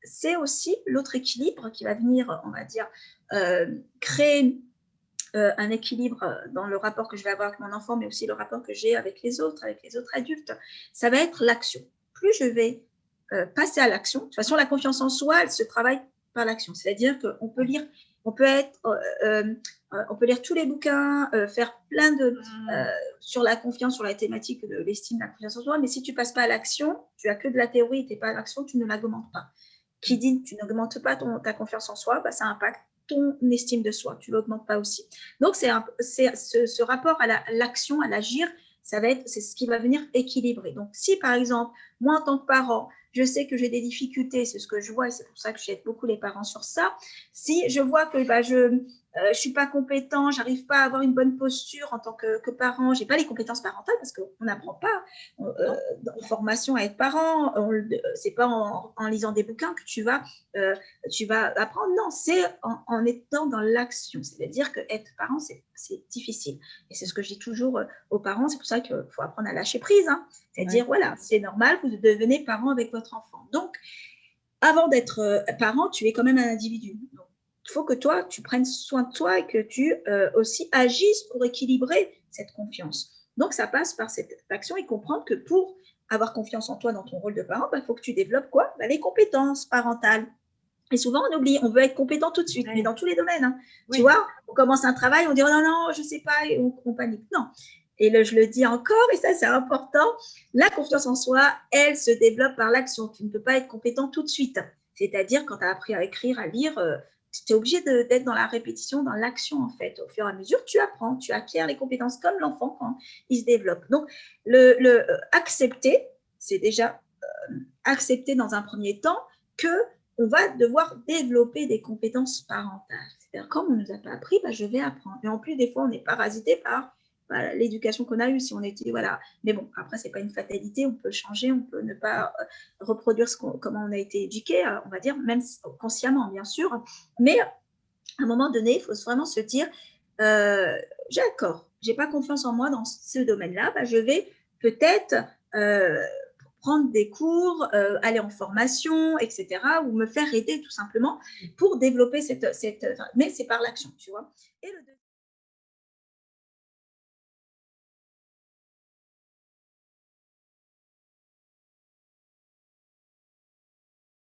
c'est aussi l'autre équilibre qui va venir, on va dire, créer un équilibre dans le rapport que je vais avoir avec mon enfant, mais aussi le rapport que j'ai avec les autres adultes, ça va être l'action. Plus je vais passer à l'action, de toute façon, la confiance en soi, elle se travaille par l'action. C'est-à-dire qu'on peut lire, on peut être, on peut lire tous les bouquins, faire plein de sur la confiance, sur la thématique de l'estime, la confiance en soi, mais si tu passes pas à l'action, tu as que de la théorie, tu n'es pas à l'action, tu ne l'augmentes pas. Qui dit que tu n'augmentes pas ta confiance en soi, bah, ça impacte ton estime de soi, tu ne l'augmentes pas aussi. Donc, ce rapport à l'action, à l'agir, c'est ce qui va venir équilibrer. Donc, si par exemple, moi en tant que parent, je sais que j'ai des difficultés, c'est ce que je vois et c'est pour ça que j'aide beaucoup les parents sur ça. Si je vois que je suis pas compétent, j'arrive pas à avoir une bonne posture en tant que parent, j'ai pas les compétences parentales parce qu'on n'apprend pas en formation à être parent, c'est pas en lisant des bouquins que tu vas apprendre. Non, c'est en étant dans l'action. C'est-à-dire que être parent, c'est difficile. Et c'est ce que je dis toujours aux parents. C'est pour ça qu'il faut apprendre à lâcher prise. Hein. C'est-à-dire, voilà, c'est normal, vous devenez parent avec votre enfant. Donc, avant d'être parent, tu es quand même un individu. Donc, il faut que toi, tu prennes soin de toi et que tu aussi agisses pour équilibrer cette confiance. Donc, ça passe par cette action et comprendre que pour avoir confiance en toi dans ton rôle de parent, il faut que tu développes quoi? Les compétences parentales. Et souvent, on oublie, on veut être compétent tout de suite, mais dans tous les domaines. Hein. Oui. Tu vois, on commence un travail, on dit « Oh non, non, je ne sais pas », et on panique. Non. Et là, je le dis encore, et ça, c'est important, la confiance en soi, elle se développe par l'action. Tu ne peux pas être compétent tout de suite. C'est-à-dire, quand tu as appris à écrire, à lire, tu es obligé d'être dans la répétition, dans l'action, en fait. Au fur et à mesure, tu apprends, tu acquiers les compétences comme l'enfant quand il se développe. Donc, accepter, c'est déjà accepter dans un premier temps que on va devoir développer des compétences parentales. C'est-à-dire, comme on ne nous a pas appris, je vais apprendre. Et en plus, des fois, on est parasité par l'éducation qu'on a eue. Si on était, voilà. Mais bon, après, ce n'est pas une fatalité. On peut changer, on peut ne pas reproduire comment on a été éduqué, on va dire, même consciemment, bien sûr. Mais à un moment donné, il faut vraiment se dire, d'accord, je n'ai pas confiance en moi dans ce domaine-là, je vais peut-être prendre des cours, aller en formation, etc., ou me faire aider tout simplement pour développer mais c'est par l'action, tu vois. Et